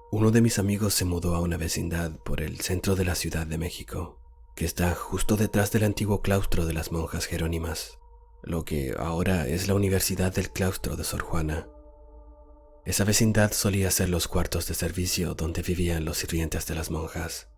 Uno de mis amigos se mudó a una vecindad por el centro de la Ciudad de México, que está justo detrás del antiguo claustro de las monjas jerónimas, lo que ahora es la Universidad del Claustro de Sor Juana. Esa vecindad solía ser los cuartos de servicio donde vivían los sirvientes de las monjas.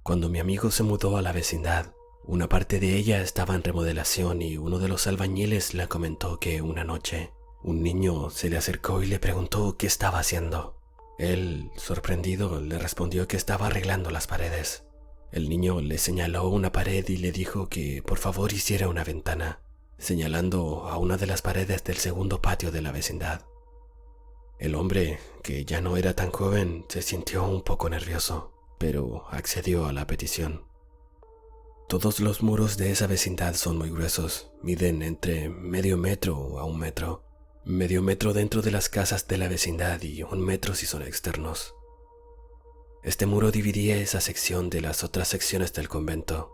Cuando mi amigo se mudó a la vecindad, una parte de ella estaba en remodelación y uno de los albañiles le comentó que una noche un niño se le acercó y le preguntó qué estaba haciendo. Él, sorprendido, le respondió que estaba arreglando las paredes. El niño le señaló una pared y le dijo que por favor hiciera una ventana, señalando a una de las paredes del segundo patio de la vecindad. El hombre, que ya no era tan joven, se sintió un poco nervioso, pero accedió a la petición. Todos los muros de esa vecindad son muy gruesos, miden entre medio metro a 1 metro. Medio metro dentro de las casas de la vecindad y 1 metro si son externos. Este muro dividía esa sección de las otras secciones del convento,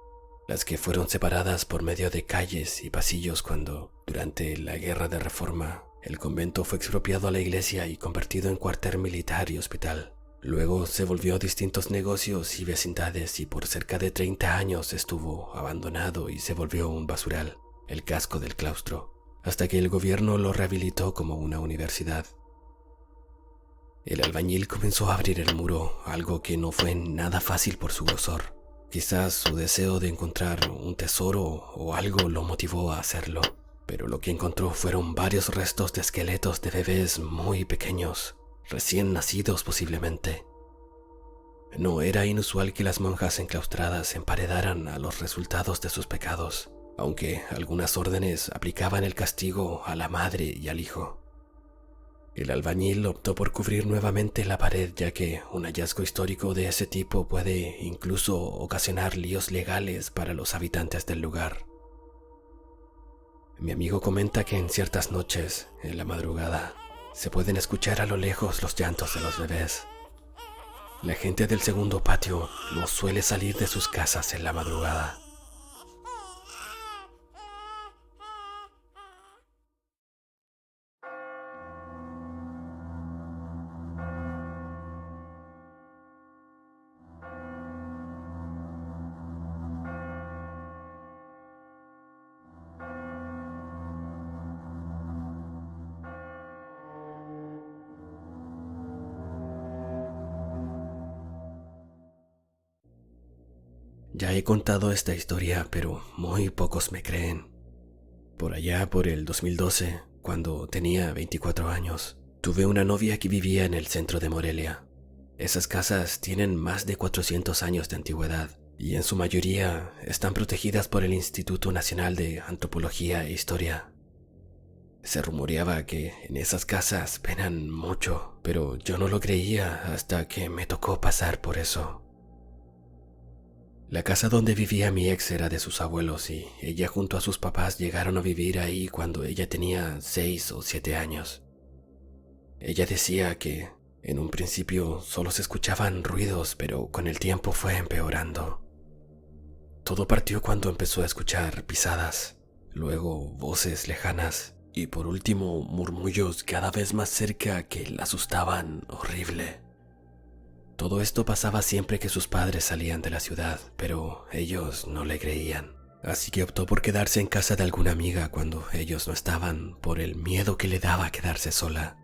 las que fueron separadas por medio de calles y pasillos cuando, durante la Guerra de Reforma, el convento fue expropiado a la iglesia y convertido en cuartel militar y hospital. Luego se volvió a distintos negocios y vecindades y por cerca de 30 años estuvo abandonado y se volvió un basural, el casco del claustro, hasta que el gobierno lo rehabilitó como una universidad. El albañil comenzó a abrir el muro, algo que no fue nada fácil por su grosor. Quizás su deseo de encontrar un tesoro o algo lo motivó a hacerlo, pero lo que encontró fueron varios restos de esqueletos de bebés muy pequeños, recién nacidos posiblemente. No era inusual que las monjas enclaustradas emparedaran a los resultados de sus pecados, aunque algunas órdenes aplicaban el castigo a la madre y al hijo. El albañil optó por cubrir nuevamente la pared, ya que un hallazgo histórico de ese tipo puede incluso ocasionar líos legales para los habitantes del lugar. Mi amigo comenta que en ciertas noches, en la madrugada, se pueden escuchar a lo lejos los llantos de los bebés. La gente del segundo patio no suele salir de sus casas en la madrugada. Ya he contado esta historia, pero muy pocos me creen. Por allá por el 2012, cuando tenía 24 años, tuve una novia que vivía en el centro de Morelia. Esas casas tienen más de 400 años de antigüedad y en su mayoría están protegidas por el Instituto Nacional de Antropología e Historia. Se rumoreaba que en esas casas penan mucho, pero yo no lo creía hasta que me tocó pasar por eso. La casa donde vivía mi ex era de sus abuelos y ella junto a sus papás llegaron a vivir ahí cuando ella tenía 6 o 7 años. Ella decía que en un principio solo se escuchaban ruidos, pero con el tiempo fue empeorando. Todo partió cuando empezó a escuchar pisadas, luego voces lejanas y por último murmullos cada vez más cerca que la asustaban horrible. Todo esto pasaba siempre que sus padres salían de la ciudad, pero ellos no le creían. Así que optó por quedarse en casa de alguna amiga cuando ellos no estaban, por el miedo que le daba quedarse sola.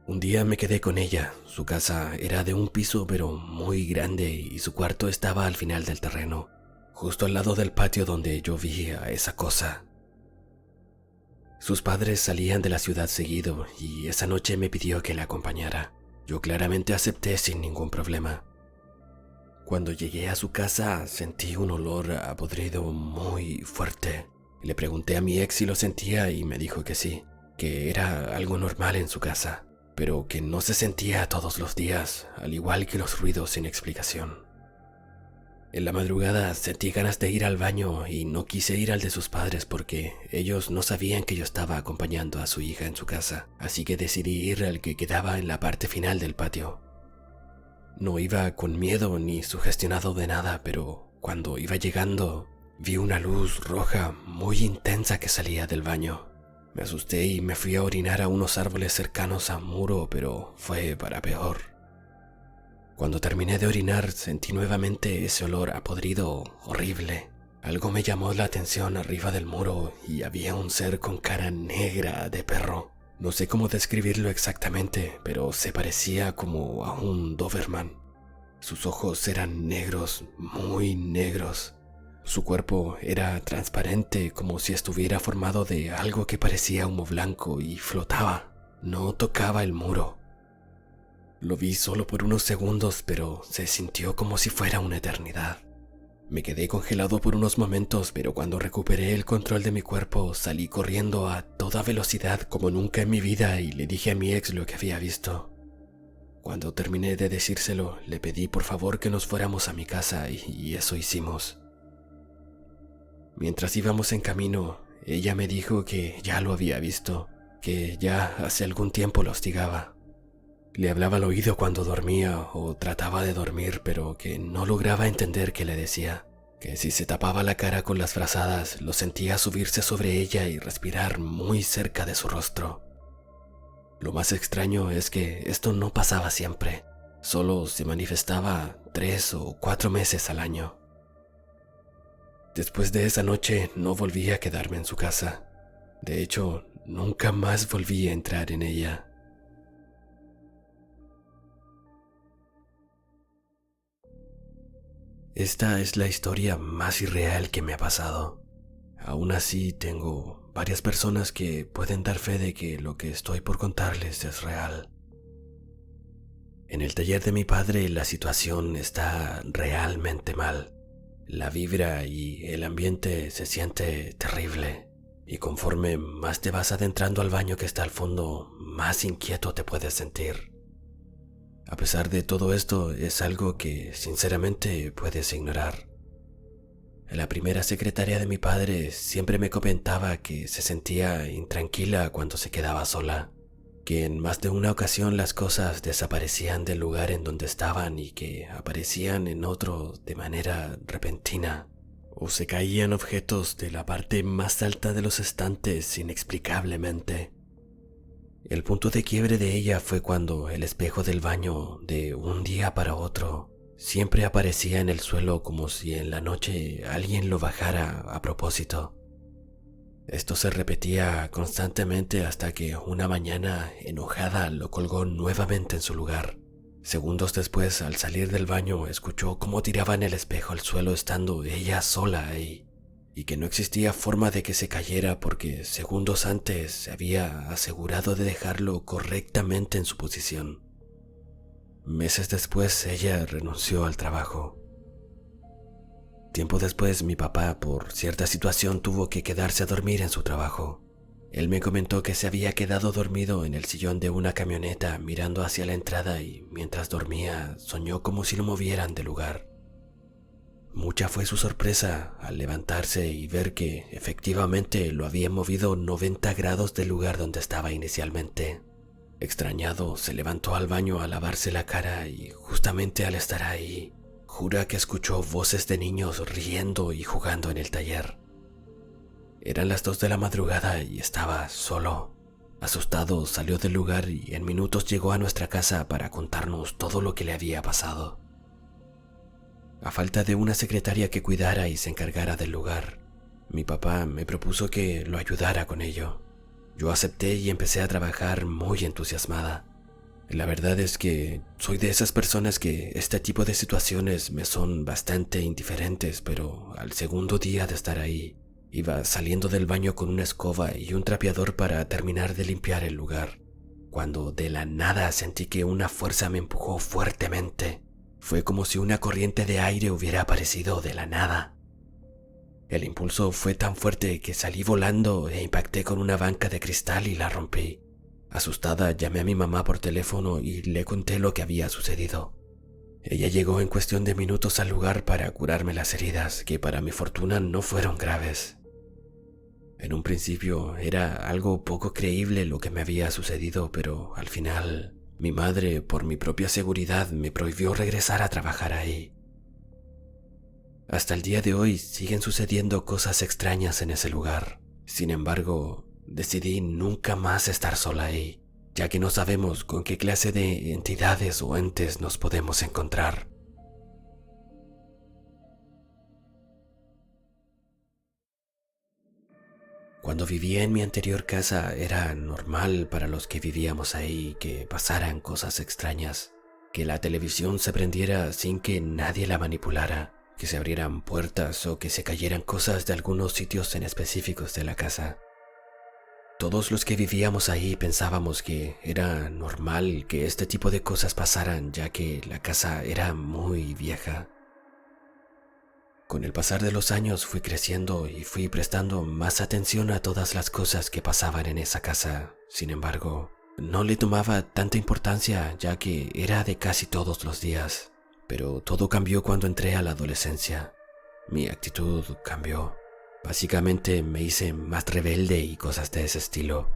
Un día me quedé con ella. Su casa era de un piso pero muy grande y su cuarto estaba al final del terreno, justo al lado del patio donde yo vi a esa cosa. Sus padres salían de la ciudad seguido y esa noche me pidió que la acompañara. Yo claramente acepté sin ningún problema. Cuando llegué a su casa sentí un olor a podrido muy fuerte. Le pregunté a mi ex si lo sentía y me dijo que sí, que era algo normal en su casa, pero que no se sentía todos los días, al igual que los ruidos sin explicación. En la madrugada sentí ganas de ir al baño y no quise ir al de sus padres porque ellos no sabían que yo estaba acompañando a su hija en su casa, así que decidí ir al que quedaba en la parte final del patio. No iba con miedo ni sugestionado de nada, pero cuando iba llegando vi una luz roja muy intensa que salía del baño. Me asusté y me fui a orinar a unos árboles cercanos a un muro, pero fue para peor. Cuando terminé de orinar, sentí nuevamente ese olor a podrido horrible. Algo me llamó la atención arriba del muro y había un ser con cara negra de perro. No sé cómo describirlo exactamente, pero se parecía como a un Doberman. Sus ojos eran negros, muy negros. Su cuerpo era transparente, como si estuviera formado de algo que parecía humo blanco y flotaba. No tocaba el muro. Lo vi solo por unos segundos, pero se sintió como si fuera una eternidad. Me quedé congelado por unos momentos, pero cuando recuperé el control de mi cuerpo, salí corriendo a toda velocidad como nunca en mi vida y le dije a mi ex lo que había visto. Cuando terminé de decírselo, le pedí por favor que nos fuéramos a mi casa y eso hicimos. Mientras íbamos en camino, ella me dijo que ya lo había visto, que ya hace algún tiempo lo hostigaba. Le hablaba al oído cuando dormía o trataba de dormir, pero que no lograba entender qué le decía, que si se tapaba la cara con las frazadas, lo sentía subirse sobre ella y respirar muy cerca de su rostro. Lo más extraño es que esto no pasaba siempre, solo se manifestaba 3 o 4 meses al año. Después de esa noche no volví a quedarme en su casa. De hecho, nunca más volví a entrar en ella. Esta es la historia más irreal que me ha pasado. Aún así, tengo varias personas que pueden dar fe de que lo que estoy por contarles es real. En el taller de mi padre la situación está realmente mal. La vibra y el ambiente se siente terrible, y conforme más te vas adentrando al baño que está al fondo, más inquieto te puedes sentir. A pesar de todo esto, es algo que sinceramente puedes ignorar. La primera secretaria de mi padre siempre me comentaba que se sentía intranquila cuando se quedaba sola, que en más de una ocasión las cosas desaparecían del lugar en donde estaban y que aparecían en otro de manera repentina, o se caían objetos de la parte más alta de los estantes inexplicablemente. El punto de quiebre de ella fue cuando el espejo del baño, de un día para otro, siempre aparecía en el suelo como si en la noche alguien lo bajara a propósito. Esto se repetía constantemente hasta que una mañana, enojada, lo colgó nuevamente en su lugar. Segundos después, al salir del baño, escuchó cómo tiraban el espejo al suelo estando ella sola ahí, y que no existía forma de que se cayera porque segundos antes se había asegurado de dejarlo correctamente en su posición. Meses después, ella renunció al trabajo. Tiempo después, mi papá, por cierta situación, tuvo que quedarse a dormir en su trabajo. Él me comentó que se había quedado dormido en el sillón de una camioneta mirando hacia la entrada y mientras dormía soñó como si lo movieran del lugar. Mucha fue su sorpresa al levantarse y ver que efectivamente lo habían movido 90 grados del lugar donde estaba inicialmente. Extrañado, se levantó al baño a lavarse la cara y justamente al estar ahí, jura que escuchó voces de niños riendo y jugando en el taller. Eran las 2 de la madrugada y estaba solo. Asustado, salió del lugar y en minutos llegó a nuestra casa para contarnos todo lo que le había pasado. A falta de una secretaria que cuidara y se encargara del lugar, mi papá me propuso que lo ayudara con ello. Yo acepté y empecé a trabajar muy entusiasmada. La verdad es que soy de esas personas que este tipo de situaciones me son bastante indiferentes, pero al segundo día de estar ahí, iba saliendo del baño con una escoba y un trapeador para terminar de limpiar el lugar, cuando de la nada sentí que una fuerza me empujó fuertemente. Fue como si una corriente de aire hubiera aparecido de la nada. El impulso fue tan fuerte que salí volando e impacté con una banca de cristal y la rompí. Asustada, llamé a mi mamá por teléfono y le conté lo que había sucedido. Ella llegó en cuestión de minutos al lugar para curarme las heridas, que para mi fortuna no fueron graves. En un principio era algo poco creíble lo que me había sucedido, pero al final mi madre, por mi propia seguridad, me prohibió regresar a trabajar ahí. Hasta el día de hoy siguen sucediendo cosas extrañas en ese lugar. Sin embargo, decidí nunca más estar sola ahí, ya que no sabemos con qué clase de entidades o entes nos podemos encontrar. Cuando vivía en mi anterior casa era normal para los que vivíamos ahí que pasaran cosas extrañas, que la televisión se prendiera sin que nadie la manipulara, que se abrieran puertas o que se cayeran cosas de algunos sitios en específicos de la casa. Todos los que vivíamos ahí pensábamos que era normal que este tipo de cosas pasaran, ya que la casa era muy vieja. Con el pasar de los años fui creciendo y fui prestando más atención a todas las cosas que pasaban en esa casa. Sin embargo, no le tomaba tanta importancia, ya que era de casi todos los días. Pero todo cambió cuando entré a la adolescencia. Mi actitud cambió. Básicamente me hice más rebelde y cosas de ese estilo.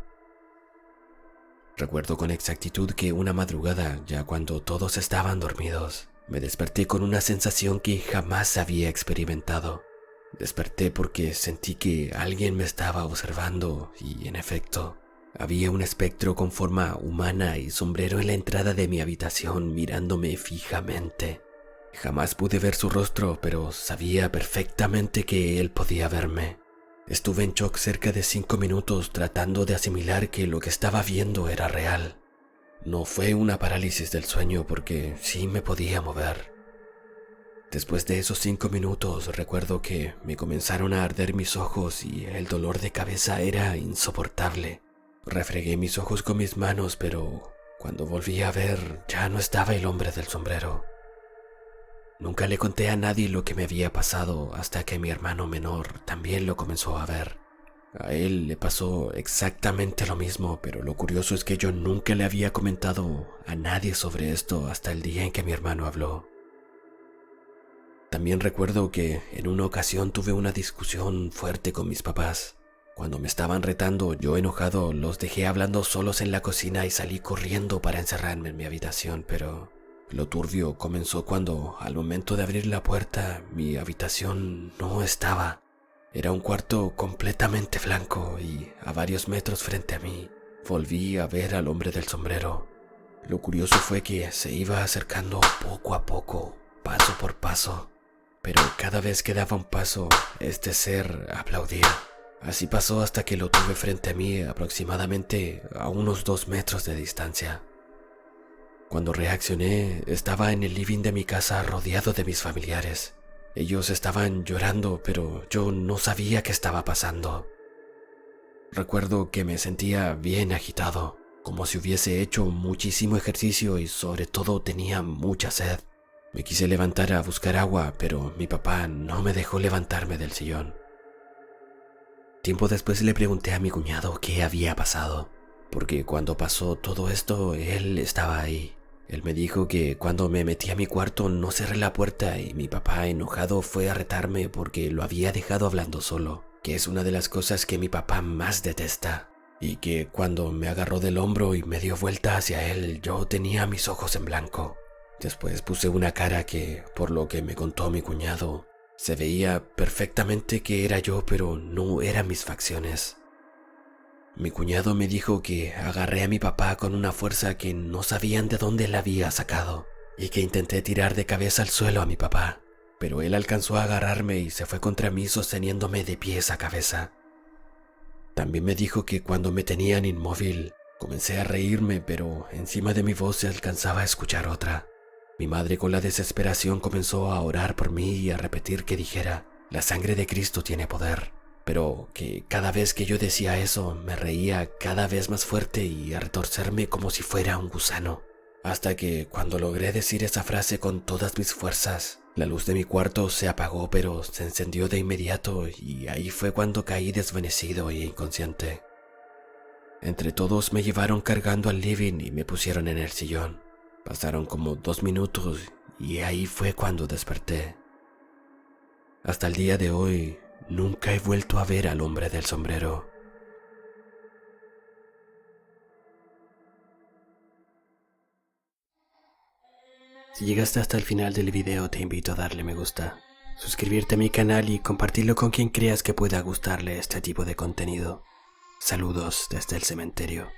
Recuerdo con exactitud que una madrugada, ya cuando todos estaban dormidos, me desperté con una sensación que jamás había experimentado. Desperté porque sentí que alguien me estaba observando y, en efecto, había un espectro con forma humana y sombrero en la entrada de mi habitación mirándome fijamente. Jamás pude ver su rostro, pero sabía perfectamente que él podía verme. Estuve en shock cerca de 5 minutos tratando de asimilar que lo que estaba viendo era real. No fue una parálisis del sueño porque sí me podía mover. Después de esos 5 minutos recuerdo que me comenzaron a arder mis ojos y el dolor de cabeza era insoportable. Refregué mis ojos con mis manos, pero cuando volví a ver ya no estaba el hombre del sombrero. Nunca le conté a nadie lo que me había pasado hasta que mi hermano menor también lo comenzó a ver. A él le pasó exactamente lo mismo, pero lo curioso es que yo nunca le había comentado a nadie sobre esto hasta el día en que mi hermano habló. También recuerdo que en una ocasión tuve una discusión fuerte con mis papás. Cuando me estaban retando, yo enojado los dejé hablando solos en la cocina y salí corriendo para encerrarme en mi habitación, pero lo turbio comenzó cuando, al momento de abrir la puerta, mi habitación no estaba. Era un cuarto completamente blanco y, a varios metros frente a mí, volví a ver al hombre del sombrero. Lo curioso fue que se iba acercando poco a poco, paso por paso, pero cada vez que daba un paso, este ser aplaudía. Así pasó hasta que lo tuve frente a mí aproximadamente a unos 2 metros de distancia. Cuando reaccioné, estaba en el living de mi casa rodeado de mis familiares. Ellos estaban llorando, pero yo no sabía qué estaba pasando. Recuerdo que me sentía bien agitado, como si hubiese hecho muchísimo ejercicio y sobre todo tenía mucha sed. Me quise levantar a buscar agua, pero mi papá no me dejó levantarme del sillón. Tiempo después le pregunté a mi cuñado qué había pasado, porque cuando pasó todo esto, él estaba ahí. Él me dijo que cuando me metí a mi cuarto no cerré la puerta y mi papá enojado fue a retarme porque lo había dejado hablando solo, que es una de las cosas que mi papá más detesta, y que cuando me agarró del hombro y me dio vuelta hacia él yo tenía mis ojos en blanco. Después puse una cara que, por lo que me contó mi cuñado, se veía perfectamente que era yo, pero no eran mis facciones. Mi cuñado me dijo que agarré a mi papá con una fuerza que no sabían de dónde la había sacado y que intenté tirar de cabeza al suelo a mi papá, pero él alcanzó a agarrarme y se fue contra mí sosteniéndome de pies a cabeza. También me dijo que cuando me tenían inmóvil, comencé a reírme, pero encima de mi voz se alcanzaba a escuchar otra. Mi madre con la desesperación comenzó a orar por mí y a repetir que dijera, la sangre de Cristo tiene poder. Pero que cada vez que yo decía eso me reía cada vez más fuerte y a retorcerme como si fuera un gusano. Hasta que cuando logré decir esa frase con todas mis fuerzas, la luz de mi cuarto se apagó pero se encendió de inmediato y ahí fue cuando caí desvanecido e inconsciente. Entre todos me llevaron cargando al living y me pusieron en el sillón. Pasaron como 2 minutos y ahí fue cuando desperté. Hasta el día de hoy, nunca he vuelto a ver al hombre del sombrero. Si llegaste hasta el final del video, te invito a darle me gusta, suscribirte a mi canal y compartirlo con quien creas que pueda gustarle este tipo de contenido. Saludos desde el cementerio.